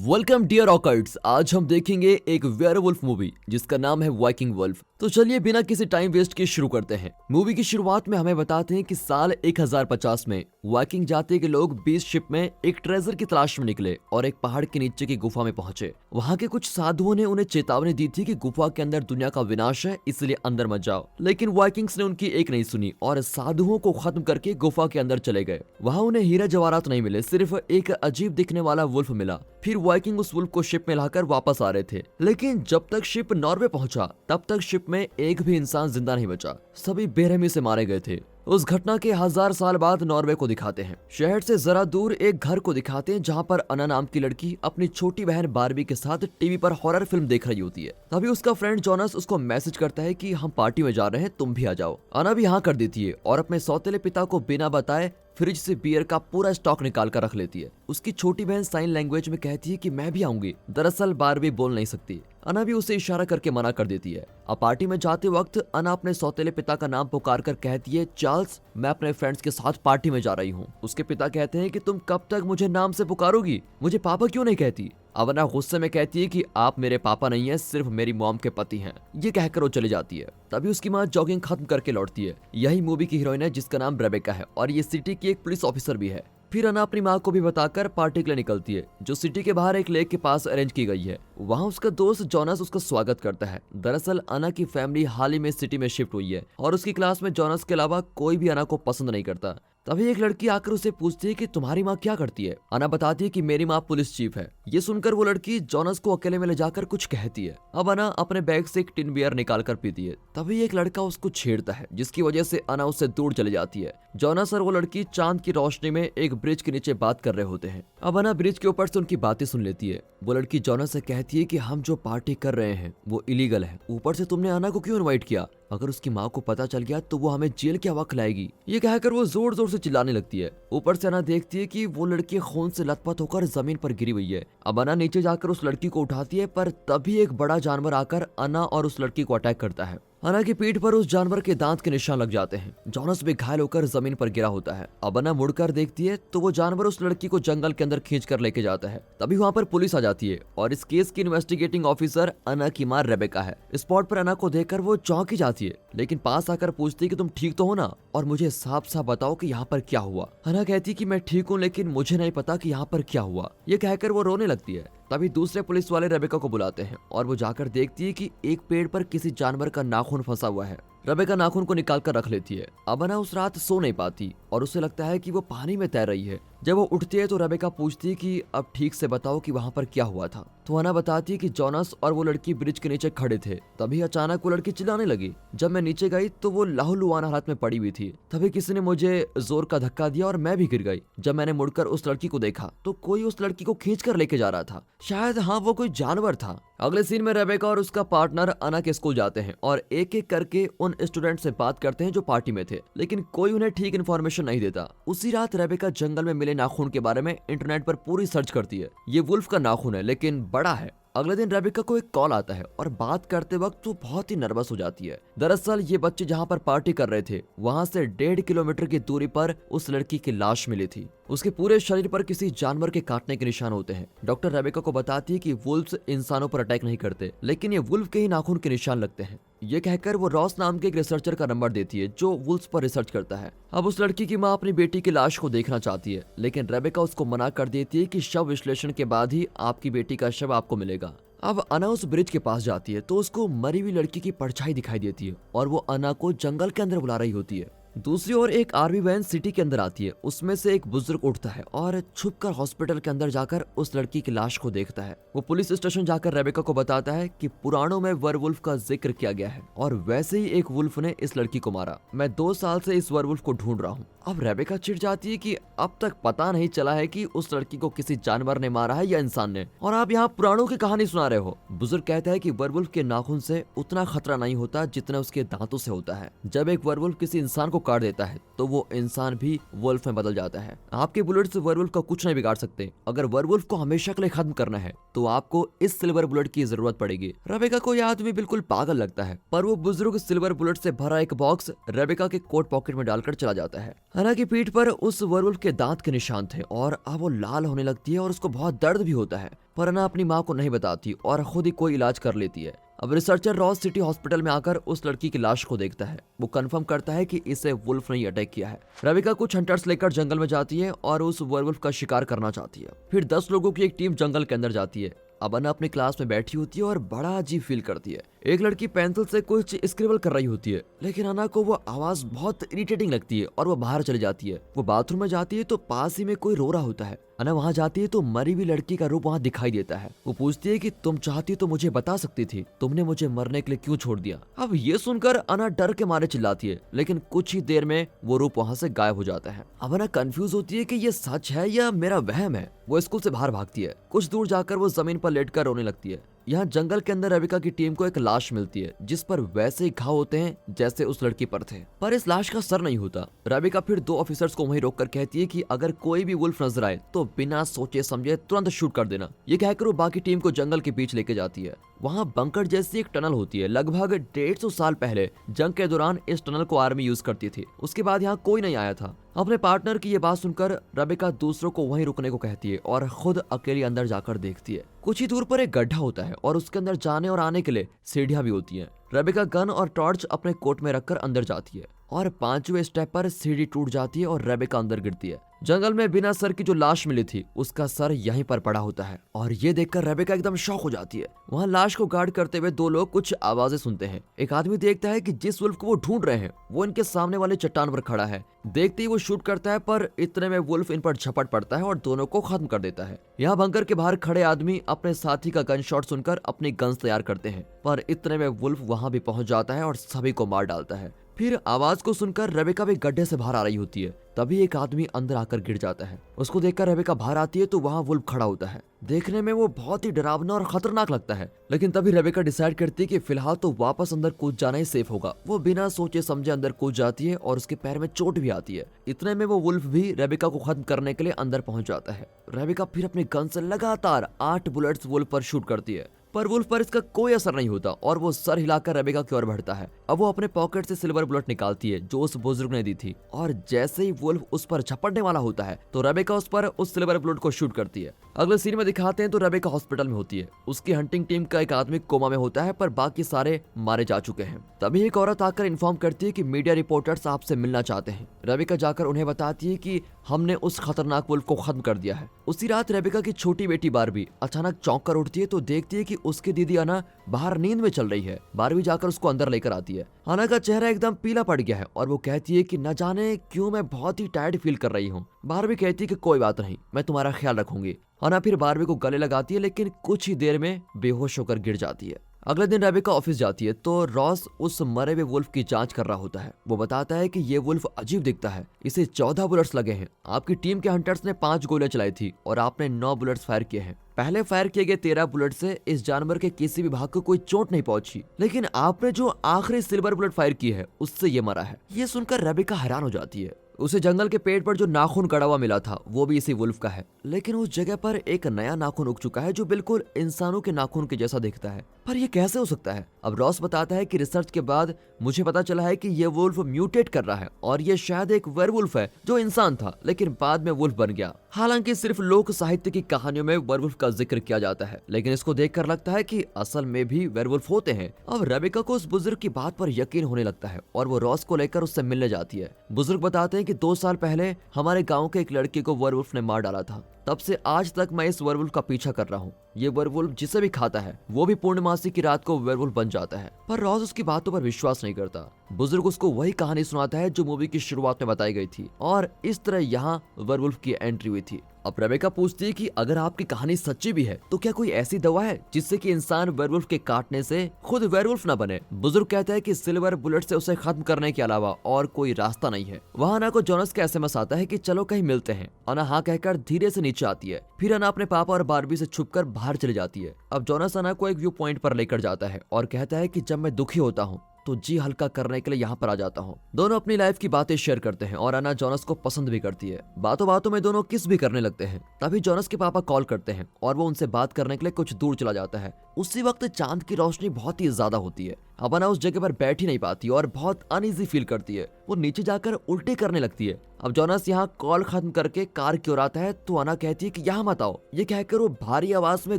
Welcome dear ऑकर्ट्स। आज हम देखेंगे एक वेयरवुल्फ मूवी जिसका नाम है वाइकिंग वुल्फ। तो चलिए बिना किसी टाइम वेस्ट के शुरू करते हैं। मूवी की शुरुआत में हमें बताते हैं कि साल 1050 में वाइकिंग जाति के लोग 20 शिप में एक ट्रेजर की तलाश में निकले और एक पहाड़ के नीचे की गुफा में पहुंचे। वहां के कुछ साधुओं ने उन्हें चेतावनी दी थी कि गुफा के अंदर दुनिया का विनाश है, इसलिए अंदर मत जाओ। लेकिन वाइकिंग्स ने उनकी एक नहीं सुनी और साधुओं को खत्म करके गुफा के अंदर चले गए। वहां उन्हें हीरा जवाहरात नहीं मिले, सिर्फ एक अजीब दिखने वाला वुल्फ मिला। फिर वाइकिंग उस वुल्फ को शिप में लाकर वापस आ रहे थे, लेकिन जब तक शिप नॉर्वे पहुंचा तब तक शिप में एक भी इंसान जिंदा नहीं बचा। सभी बेरहमी से मारे गए थे। उस घटना के 1000 साल बाद नॉर्वे को दिखाते हैं। शहर से जरा दूर एक घर को दिखाते हैं जहां पर अना नाम की लड़की अपनी छोटी बहन बारबी के साथ टीवी पर हॉरर फिल्म देख रही होती है। तभी उसका फ्रेंड जोनस उसको मैसेज करता है कि हम पार्टी में जा रहे हैं, तुम भी आ जाओ। अना भी हाँ कर देती है और अपने सौतेले पिता को बिना बताए फ्रिज से बियर का पूरा स्टॉक निकाल कर रख लेती है। उसकी छोटी बहन साइन लैंग्वेज में कहती है कि मैं भी आऊंगी। दरअसल बारबी बोल नहीं सकती। अना भी उसे इशारा करके मना कर देती है। अब पार्टी में जाते वक्त अना अपने सौतेले पिता का नाम पुकार कर कहती है, चार्ल्स, मैं अपने फ्रेंड्स के साथ पार्टी में जा रही हूँ। उसके पिता कहते हैं कि तुम कब तक मुझे नाम से पुकारोगी, मुझे पापा क्यों नहीं कहती। अब अना गुस्से में कहती है कि आप मेरे पापा नहीं है, सिर्फ मेरी मॉम के पति हैं। ये कहकर वो चली जाती है। तभी उसकी माँ जॉगिंग खत्म करके लौटती है। यही मूवी की हीरोइन है जिसका नाम रेबेका है और ये सिटी की एक पुलिस ऑफिसर भी है। फिर अना अपनी माँ को भी बताकर पार्टी के लिए निकलती है जो सिटी के बाहर एक लेक के पास अरेंज की गई है। वहाँ उसका दोस्त जोनस उसका स्वागत करता है। दरअसल अना की फैमिली हाल ही में सिटी में शिफ्ट हुई है और उसकी क्लास में जोनस के अलावा कोई भी अना को पसंद नहीं करता। तभी एक लड़की आकर उसे पूछती है कि तुम्हारी माँ क्या करती है। अना बताती है कि मेरी माँ पुलिस चीफ है। ये सुनकर वो लड़की जोनस को अकेले में ले जाकर कुछ कहती है। अब अना अपने बैग से एक टिन बियर निकाल कर पीती है। तभी एक लड़का उसको छेड़ता है जिसकी वजह से अना उससे दूर चली जाती है। जोनस और वो लड़की चांद की रोशनी में एक ब्रिज के नीचे बात कर रहे होते हैं। अब अना ब्रिज के ऊपर से उनकी बातें सुन लेती है। वो लड़की जोनस से कहती है कि हम जो पार्टी कर रहे हैं वो इलीगल है, ऊपर से तुमने अना को क्यों इनवाइट किया, अगर उसकी माँ को पता चल गया तो वो हमें जेल के हवा खिलाएगी। ये कहकर वो जोर जोर से चिल्लाने लगती है। ऊपर से अना देखती है कि वो लड़की खून से लथपथ होकर जमीन पर गिरी हुई है। अब अना नीचे जाकर उस लड़की को उठाती है, पर तभी एक बड़ा जानवर आकर अना और उस लड़की को अटैक करता है। अना की पीठ पर उस जानवर के दांत के निशान लग जाते हैं। जोनस भी घायल होकर जमीन पर गिरा होता है। अब अना मुड़कर देखती है तो वो जानवर उस लड़की को जंगल के अंदर खींच कर लेके जाता है। तभी वहाँ पर पुलिस आ जाती है और इस केस की इन्वेस्टिगेटिंग ऑफिसर अना की माँ रेबेका है। स्पॉट पर अना को देखकर वो चौंकी जाती है, लेकिन पास आकर पूछती है कि तुम ठीक तो हो ना, और मुझे साफ साफ बताओ कि यहाँ पर क्या हुआ। अना कहती है कि मैं ठीक हूँ, लेकिन मुझे नहीं पता कि यहाँ पर क्या हुआ। ये कहकर वो रोने लगती है। तभी दूसरे पुलिस वाले रेबेका को बुलाते हैं और वो जाकर देखती है कि एक पेड़ पर किसी जानवर का नाखून फंसा हुआ है। रेबेका नाखून को निकाल कर रख लेती है। अब अना उस रात सो नहीं पाती और उसे लगता है कि वो पानी में तैर रही है। जब वो उठती है तो रेबेका पूछती है कि अब ठीक से बताओ कि वहाँ पर क्या हुआ था। तो अना बताती है कि जोनस और वो लड़की ब्रिज के नीचे खड़े थे। तभी अचानक वो लड़की चिल्लाने लगी। जब मैं नीचे गई तो वो लहूलुहान हालत में पड़ी हुई थी। तभी किसी ने मुझे जोर का धक्का दिया और मैं भी गिर गई। जब मैंने मुड़कर उस लड़की को देखा तो कोई उस लड़की को खींच कर लेके जा रहा था। शायद हाँ, वो कोई जानवर था। अगले सीन में रेबेका और उसका पार्टनर अना के स्कूल जाते हैं और एक एक करके उन स्टूडेंट से बात करते हैं जो पार्टी में थे, लेकिन कोई उन्हें ठीक इन्फॉर्मेशन नहीं देता। उसी रात रेबेका जंगल में मिले नाखून के बारे में इंटरनेट पर पूरी सर्च करती है। ये वुल्फ का नाखून है, लेकिन बड़ा है। अगले दिन रेबेका को एक कॉल आता है और बात करते वक्त वो बहुत ही नर्वस हो जाती है। दरअसल ये बच्चे जहाँ पर पार्टी कर रहे थे वहाँ से 1.5 किलोमीटर की दूरी पर उस लड़की की लाश मिली थी। उसके पूरे शरीर पर किसी जानवर के काटने के निशान होते हैं। डॉक्टर रेबेका को बताती है कि वुल्फ्स इंसानों पर अटैक नहीं करते, लेकिन ये वुल्फ के ही नाखून के निशान लगते हैं। ये कहकर वो रॉस नाम के एक रिसर्चर का नंबर देती है जो वुल्फ्स पर रिसर्च करता है। अब उस लड़की की माँ अपनी बेटी की लाश को देखना चाहती है, लेकिन रेबेका उसको मना कर देती है कि शव विश्लेषण के बाद ही आपकी बेटी का शव आपको मिलेगा। अब अना उस ब्रिज के पास जाती है तो उसको मरी हुई लड़की की परछाई दिखाई देती है और वो अना को जंगल के अंदर बुला रही होती है। दूसरी ओर एक आर्मी वैन सिटी के अंदर आती है। उसमें से एक बुजुर्ग उठता है और छुपकर हॉस्पिटल के अंदर जाकर उस लड़की की लाश को देखता है। वो पुलिस स्टेशन जाकर रेबेका को बताता है कि पुराणों में वरवुल्फ का जिक्र किया गया है और वैसे ही एक वुल्फ ने इस लड़की को मारा। मैं 2 साल से इस वरवुल्फ को ढूंढ रहा हूँ। अब रेबेका चिढ़ जाती है कि अब तक पता नहीं चला है कि उस लड़की को किसी जानवर ने मारा है या इंसान ने, और आप यहाँ पुराणों की कहानी सुना रहे हो। बुजुर्ग कहता है कि वरवुल्फ के नाखून से उतना खतरा नहीं होता जितना उसके दांतों से होता है। जब एक वरवुल्फ किसी इंसान को काट देता है तो वो इंसान भी वुल्फ में बदल जाता है। आपके बुलेट से वरवुल्फ का कुछ नहीं बिगाड़ सकते। अगर वरवुल्फ को हमेशा के लिए खत्म करना है तो आपको इस सिल्वर बुलेट की जरूरत पड़ेगी। रेबेका को यह आदमी बिल्कुल पागल लगता है, पर वो बुजुर्ग सिल्वर बुलेट से भरा एक बॉक्स रेबेका के कोट पॉकेट में डालकर चला जाता है। अना की पीठ पर उस वरवुल्फ के दांत के निशान थे और अब वो लाल होने लगती है और उसको बहुत दर्द भी होता है। पर अना अपनी माँ को नहीं बताती और खुद ही कोई इलाज कर लेती है। अब रिसर्चर रॉस सिटी हॉस्पिटल में आकर उस लड़की की लाश को देखता है। वो कंफर्म करता है कि इसे वुल्फ ने अटैक किया है। रविका कुछ हंटर्स लेकर जंगल में जाती है और उस वेयरवुल्फ का शिकार करना चाहती है। फिर 10 लोगों की एक टीम जंगल के अंदर जाती है। अब अना अपनी क्लास में बैठी होती है और बड़ा अजीब फील करती है। एक लड़की पेंसिल से कुछ स्क्रिबल कर रही होती है, लेकिन अना को वो आवाज बहुत इरिटेटिंग लगती है और वो बाहर चली जाती है। वो बाथरूम में जाती है तो पास ही में कोई रो रहा होता है। अना वहाँ जाती है तो मरी हुई लड़की का रूप वहाँ दिखाई देता है। वो पूछती है कि तुम चाहती तो मुझे बता सकती थी, तुमने मुझे मरने के लिए क्यों छोड़ दिया। अब ये सुनकर अना डर के मारे चिल्लाती है, लेकिन कुछ ही देर में वो रूप वहाँ से गायब हो जाता है। अब अना कंफ्यूज होती है कि ये सच है या मेरा वहम है। वो स्कूल से बाहर भागती है। कुछ दूर जाकर वो जमीन पर लेटकर रोने लगती है। यहाँ जंगल के अंदर रविका की टीम को एक लाश मिलती है जिस पर वैसे ही घाव होते हैं जैसे उस लड़की पर थे, पर इस लाश का सर नहीं होता। रविका फिर 2 ऑफिसर्स को वहीं रोककर कहती है कि अगर कोई भी वुल्फ नजर आए तो बिना सोचे समझे तुरंत शूट कर देना। ये कहकर वो बाकी टीम को जंगल के बीच लेके जाती है। वहाँ बंकर जैसी एक टनल होती है। लगभग 150 साल पहले जंग के दौरान इस टनल को आर्मी यूज करती थी। उसके बाद यहाँ कोई नहीं आया था। अपने पार्टनर की ये बात सुनकर रविका दूसरों को वहीं रुकने को कहती है और खुद अकेली अंदर जाकर देखती है। कुछ ही दूर पर एक गड्ढा होता है और उसके अंदर जाने और आने के लिए सीढ़ियां भी होती हैं। रविका गन और टॉर्च अपने कोट में रखकर अंदर जाती है और 5वें स्टेप पर सीढ़ी टूट जाती है और रविका अंदर गिरती है। जंगल में बिना सर की जो लाश मिली थी उसका सर यहीं पर पड़ा होता है और ये देखकर रविका एकदम शॉक हो जाती है। वहाँ लाश को गार्ड करते हुए 2 लोग कुछ आवाजें सुनते हैं। एक आदमी देखता है कि जिस वुल्फ को वो ढूंढ रहे हैं वो इनके सामने वाले चट्टान पर खड़ा है। देखते ही वो शूट करता है, पर इतने में वुल्फ इन पर झपट पड़ता है और दोनों को खत्म कर देता है। यहाँ बंकर के बाहर खड़े आदमी अपने साथी का गन शॉट सुनकर अपनी गन्स तैयार करते हैं, पर इतने में वुल्फ वहाँ भी पहुंच जाता है और सभी को मार डालता है। फिर आवाज को सुनकर रविका भी गड्ढे से बाहर आ रही होती है। तभी एक आदमी अंदर आकर गिर जाता है। उसको देखकर रविका बाहर आती है तो वहाँ वुल्फ खड़ा होता है। देखने में वो बहुत ही डरावना और खतरनाक लगता है, लेकिन तभी रविका डिसाइड करती है कि फिलहाल तो वापस अंदर कूद जाना ही सेफ होगा। वो बिना सोचे समझे अंदर कूद जाती है और उसके पैर में चोट भी आती है। इतने में वो वुल्फ भी रविका को खत्म करने के लिए अंदर पहुंच जाता है। रविका फिर अपनी गन से लगातार 8 बुलेट्स वुल्फ पर शूट करती है, पर वुल्फ पर इसका कोई असर नहीं होता और वो सर हिलाकर रविका की ओर बढ़ता है। अब वो अपने पॉकेट से सिल्वर बुलेट निकालती है जो उस बुजुर्ग ने दी थी, और जैसे ही वुल्फ उस पर झपटने वाला होता है तो रविका उस पर उस सिल्वर बुलेट को शूट करती है। अगले सीन में दिखाते हैं तो रविका हॉस्पिटल में होती है। उसकी हंटिंग टीम का एक आदमी कोमा में होता है, पर बाकी सारे मारे जा चुके हैं। तभी एक औरत आकर इन्फॉर्म करती है कि मीडिया रिपोर्टर्स आपसे मिलना चाहते हैं। रविका जाकर उन्हें बताती है कि हमने उस खतरनाक वुल्फ को खत्म कर दिया है। उसी रात रविका की छोटी बेटी बारबी अचानक चौंक कर उठती है तो देखती है कि उसकी दीदी अना बाहर नींद में चल रही है। बारबी जाकर उसको अंदर लेकर आती है। अना का चेहरा एकदम पीला पड़ गया है और वो कहती है कि न जाने क्यों मैं बहुत ही टायर्ड फील कर रही हूँ। बारबी कहती है कि कोई बात नहीं, मैं तुम्हारा ख्याल रखूंगी। अना फिर बारबी को गले लगाती है, लेकिन कुछ ही देर में बेहोश होकर गिर जाती है। अगले दिन रविका ऑफिस जाती है तो रॉस उस मरे हुए वुल्फ की जांच कर रहा होता है। वो बताता है कि ये वुल्फ अजीब दिखता है, इसे 14 बुलेट्स लगे हैं। आपकी टीम के हंटर्स ने 5 गोलियां चलाई थी और आपने 9 बुलेट्स फायर किए हैं। पहले फायर किए गए 13 बुलेट से इस जानवर के किसी भी भाग को कोई चोट नहीं पहुंची, लेकिन आपने जो आखिरी सिल्वर बुलेट फायर की है उससे ये मरा है। ये सुनकर रविका हैरान हो जाती है। उसे जंगल के पेड़ पर जो नाखून गड़ा हुआ मिला था वो भी इसी वुल्फ का है, लेकिन उस जगह पर एक नया नाखून उग चुका है जो बिल्कुल इंसानों के नाखून के जैसा दिखता है। पर ये कैसे हो सकता है? अब रॉस बताता है कि रिसर्च के बाद मुझे पता चला है कि ये वुल्फ म्यूटेट कर रहा है और ये शायद एक वेयरवुल्फ है जो इंसान था लेकिन बाद में वुल्फ बन गया। हालांकि सिर्फ लोक साहित्य की कहानियों में वेयरवुल्फ का जिक्र किया जाता है, लेकिन इसको देखकर लगता है कि असल में भी वेयरवुल्फ होते हैं। अब रविका को उस बुजुर्ग की बात पर यकीन होने लगता है और वो रॉस को लेकर उससे मिलने जाती है। बुजुर्ग बताते हैं कि 2 साल पहले हमारे गाँव के एक लड़के को वेयरवुल्फ ने मार डाला था। तब से आज तक मैं इस वेयरवुल्फ का पीछा कर रहा हूँ। ये वेयरवुल्फ जिसे भी खाता है वो भी पूर्णमासी की रात को वेयरवुल्फ बन जाता है। पर रॉस उसकी बातों पर विश्वास नहीं करता। बुजुर्ग उसको वही कहानी सुनाता है जो मूवी की शुरुआत में बताई गई थी और इस तरह यहाँ वेयरवुल्फ की एंट्री हुई थी। अब रविका पूछती है कि अगर आपकी कहानी सच्ची भी है तो क्या कोई ऐसी दवा है जिससे कि इंसान वेयरवुल्फ के काटने से खुद वेयरवुल्फ न बने? बुजुर्ग कहता है कि सिल्वर बुलेट से उसे खत्म करने के अलावा और कोई रास्ता नहीं है। वहाँ अना को जोनस का एसएमएस आता है कि चलो कहीं मिलते हैं। अना हाँ कहकर धीरे से नीचे आती है। फिर अना अपने पापा और बारबी से छुपकर बाहर चली जाती है। अब जोनस अना को एक व्यू पॉइंट पर लेकर जाता है और कहता है कि जब मैं दुखी होता हूँ तो जी हल्का करने के लिए यहाँ पर आ जाता हूँ। दोनों अपनी लाइफ की बातें शेयर करते हैं और अना जोनस को पसंद भी करती है। बातों बातों में दोनों किस भी करने लगते हैं। तभी जोनस के पापा कॉल करते हैं और वो उनसे बात करने के लिए कुछ दूर चला जाता है। उसी वक्त चांद की रोशनी बहुत ही ज्यादा होती है। अब अना उस जगह पर बैठ ही नहीं पाती और बहुत अनईजी फील करती है। वो नीचे जाकर उल्टे करने लगती है। अब जोनास यहाँ कॉल खत्म करके कार की ओर आता है तो अना कहती है कि यहाँ मत आओ। ये कहकर वो भारी आवाज में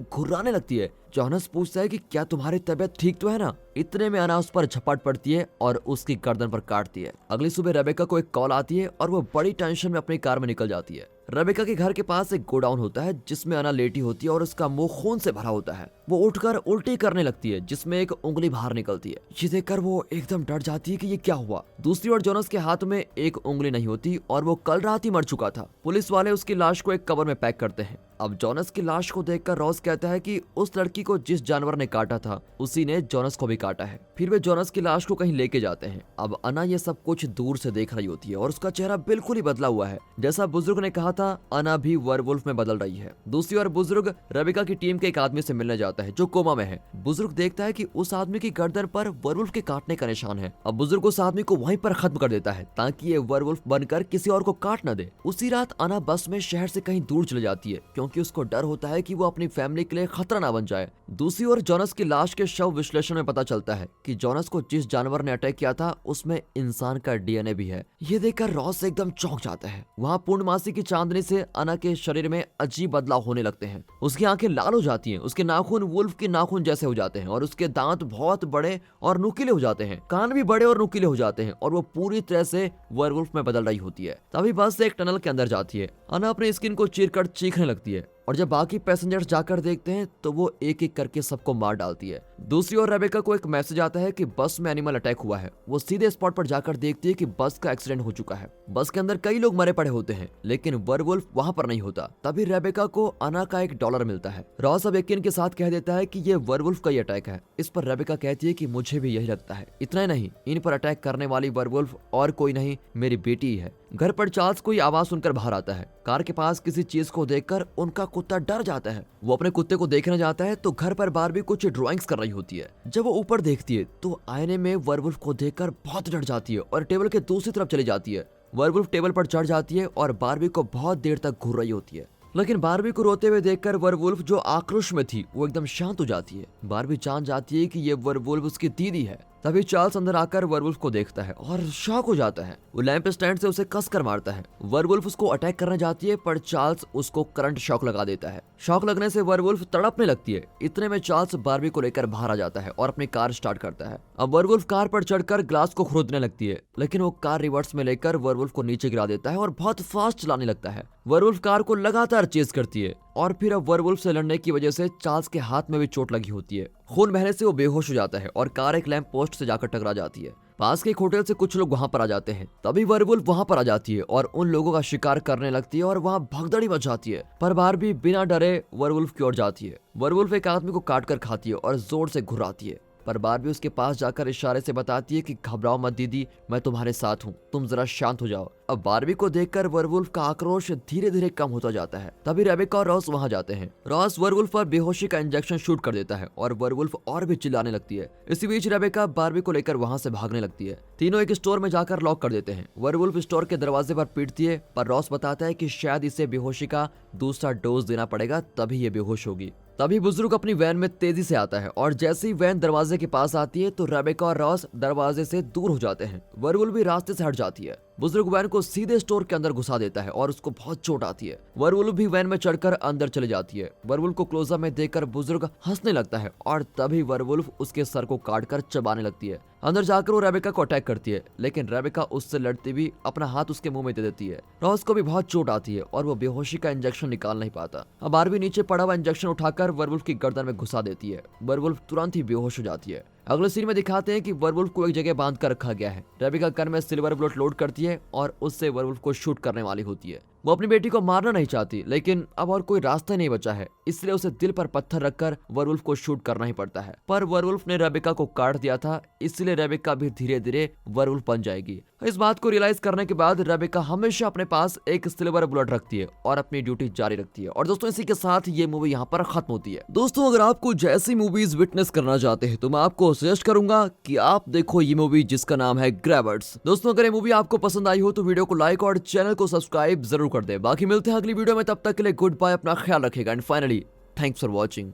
घुर्राने लगती है। जोनास पूछता है कि क्या तुम्हारी तबीयत ठीक तो है ना। इतने में अना उस पर झपट पड़ती है और उसकी गर्दन पर काटती है। अगली सुबह रेबेका को एक कॉल आती है और वो बड़ी टेंशन में अपनी कार में निकल जाती है। रेबेका के घर के पास एक गोडाउन होता है जिसमें अना लेटी होती है और उसका मुंह खून से भरा होता है। वो उठकर उल्टी करने लगती है जिसमें एक उंगली बाहर निकलती है। ये देखकर वो एकदम डर जाती है कि ये क्या हुआ। दूसरी ओर जोनास के हाथ में एक उंगली नहीं होती और वो कल रात ही मर चुका था। पुलिस वाले उसकी लाश को एक कवर में पैक करते हैं। अब जोनास की लाश को देखकर रॉस कहता है कि उस लड़की को जिस जानवर ने काटा था उसी ने जोनास को भी काटा है। फिर वे जोनास की लाश को कहीं लेके जाते हैं। अब अना ये सब कुछ दूर से देख रही होती है और उसका चेहरा बिल्कुल ही बदला हुआ है। जैसा बुजुर्ग ने कहा था, अना भी वर्वुल्फ में बदल रही है। दूसरी ओर बुजुर्ग रेबेका की टीम के एक आदमी से मिलने जाता है जो कोमा में है। बुजुर्ग देखता है कि उस आदमी की गर्दन पर वर्वुल्फ के काटने का निशान है। अब बुजुर्ग उस आदमी को वहीं पर खत्म कर देता है ताकि ये वर्वुल्फ बनकर किसी और को काट न दे। उसी रात अना बस में शहर से कहीं दूर चले जाती है क्योंकि उसको डर होता है कि वो अपनी फैमिली के लिए खतरा ना बन जाए। दूसरी ओर जोनास की लाश के शव विश्लेषण में पता चलता है कि जोनास को जिस जानवर ने अटैक किया था उसमें इंसान का डीएनए भी है। ये देखकर रॉस एकदम चौंक जाता है। वहाँ पूर्णमासी की चांदनी से अना के शरीर में अजीब बदलाव होने लगते हैं। उसकी आंखें लाल हो जाती हैं, उसके नाखून वुल्फ के नाखून जैसे हो जाते हैं और उसके दांत बहुत बड़े और नुकीले हो जाते हैं। कान भी बड़े और नुकीले हो जाते हैं और वो पूरी तरह से वर्वुल्फ में बदल रही होती है। तभी बस एक टनल के अंदर जाती है। अना अपनी स्किन को चीरकर चीखने लगती है और जब बाकी पैसेंजर्स जाकर देखते हैं तो वो एक एक करके सबको मार डालती है। दूसरी ओर रेबेका को एक मैसेज आता है कि बस में एनिमल अटैक हुआ है। वो सीधे स्पॉट पर जाकर देखती है कि बस का एक्सीडेंट हो चुका है। बस के अंदर कई लोग मरे पड़े होते हैं लेकिन वर्वुल्फ वहां पर नहीं होता। तभी रेबेका को अना का $1 मिलता है। रॉस अब यकीन के साथ कह देता है कि ये वर्वुल्फ का ही अटैक है। इस पर रेबेका कहती है कि मुझे भी यही लगता है। इतना ही नहीं, इन पर अटैक करने वाली वर्वुल्फ और कोई नहीं, मेरी बेटी ही है। घर पर चार्ल्स कोई आवाज सुनकर बाहर आता है। कार के पास किसी चीज को देखकर उनका कुत्ता डर जाता है। वो अपने कुत्ते को देखने जाता है तो घर पर बारबी कुछ ड्राइंग्स कर रही होती है। जब वो ऊपर देखती है तो आईने में वर्वुल्फ को देखकर बहुत डर जाती है और टेबल के दूसरी तरफ चली जाती है। वर्वुल्फ टेबल पर चढ़ जाती है और बारबी को बहुत देर तक घूर रही होती है। लेकिन बारबी को रोते हुए देखकर वर्वुल्फ जो आक्रोश में थी वो एकदम शांत हो जाती है। बारबी जान जाती है कि ये वर्वुल्फ उसकी दीदी है। तभी चार्ल्स अंदर आकर वर्वुल्फ को देखता है और शॉक हो जाता है। वो लैंप स्टैंड से उसे कसकर मारता है। वर्वुल्फ उसको अटैक करने जाती है पर चार्ल्स उसको करंट शॉक लगा देता है। शॉक लगने से वर्वुल्फ तड़पने लगती है। इतने में चार्ल्स बारबी को लेकर बाहर आ जाता है और अपनी कार स्टार्ट करता है। अब वर्वुल्फ कार पर चढ़कर ग्लास को खोदने लगती है लेकिन वो कार रिवर्स में लेकर वर्वुल्फ को नीचे गिरा देता है और बहुत फास्ट चलाने लगता है। वर्वुल्फ कार को लगातार चेज करती है और फिर अब वर्वुल्फ से लड़ने की वजह से चार्ल्स के हाथ में भी चोट लगी होती है। खून बहने से वो बेहोश हो जाता है और कार एक लैंप पोस्ट से जाकर टकरा जाती है। पास के एक होटल से कुछ लोग वहां पर आ जाते हैं। तभी वर्वुल्फ वहां पर आ जाती है और उन लोगों का शिकार करने लगती है और वहां भगदड़ी मच जाती है। पर बारबी बिना डरे वर्वुल्फ की ओर जाती है। वर्वुल्फ एक आदमी को काट कर खाती है और जोर से घुराती है पर बारबी उसके पास जाकर इशारे से बताती है कि घबराओ मत दीदी, मैं तुम्हारे साथ हूँ, तुम जरा शांत हो जाओ। अब बारबी को देखकर वर्वुल्फ का आक्रोश धीरे धीरे कम होता जाता है। तभी रेबेका और रॉस वहां जाते हैं। रॉस वर्वुल्फ पर बेहोशी का इंजेक्शन शूट कर देता है और वर्वुल्फ और भी चिल्लाने लगती है। इसी बीच रेबेका बारबी को लेकर वहां से भागने लगती है। तीनों एक स्टोर में जाकर लॉक कर देते हैं। वर्वुल्फ स्टोर के दरवाजे पर पीटती है पर रॉस बताता है कि शायद इसे बेहोशी का दूसरा डोज देना पड़ेगा तभी ये बेहोश होगी। तभी बुजुर्ग अपनी वैन में तेजी से आता है और जैसे ही वैन दरवाजे के पास आती है तो रेबेका और रॉस दरवाजे से दूर हो जाते हैं। वर्वुल्फ भी रास्ते से हट जाती है। बुजुर्ग वैन को सीधे स्टोर के अंदर घुसा देता है और उसको बहुत चोट आती है। वर्वुल्फ भी वैन में चढ़कर अंदर चली जाती है। वर्वुल्फ को क्लोजअप में देखकर बुजुर्ग हंसने लगता है और तभी वर्वुल्फ उसके सर को काटकर चबाने लगती है। अंदर जाकर वो रेबेका को अटैक करती है लेकिन रेबेका उससे लड़ती भी अपना हाथ उसके मुंह में दे देती है। रॉस को भी बहुत चोट आती है और वो बेहोशी का इंजेक्शन निकाल नहीं पाता। अब बारबी नीचे पड़ा हुआ इंजेक्शन उठाकर वर्वुल्फ की गर्दन में घुसा देती है। वर्वुल्फ तुरंत ही बेहोश हो जाती है। अगले सीन में दिखाते हैं कि वर्वुल्फ को एक जगह बांध कर रखा गया है। रेबेका गन में सिल्वर बुलेट लोड करती है और उससे वर्वुल्फ को शूट करने वाली होती है। वो अपनी बेटी को मारना नहीं चाहती लेकिन अब और कोई रास्ता नहीं बचा है, इसलिए उसे दिल पर पत्थर रखकर वर्वुल्फ को शूट करना ही पड़ता है। पर वर्वुल्फ ने रेबेका को काट दिया था, इसलिए रेबेका भी धीरे धीरे वर्वुल्फ बन जाएगी। इस बात को रियलाइज करने के बाद रेबेका हमेशा अपने पास एक सिल्वर बुलेट रखती है और अपनी ड्यूटी जारी रखती है। और दोस्तों, इसी के साथ ये मूवी यहाँ पर खत्म होती है। दोस्तों, अगर आपको जैसी मूवीज विटनेस करना चाहते हैं तो मैं आपको सजेस्ट करूंगा कि आप देखो ये मूवी जिसका नाम है ग्रैबर्स। दोस्तों, अगर ये मूवी आपको पसंद आई हो तो वीडियो को लाइक और चैनल को सब्सक्राइब जरूर कर दे। बाकी मिलते हैं अगली वीडियो में, तब तक के लिए गुड बाय, अपना ख्याल रखेगा and finally thanks for watching.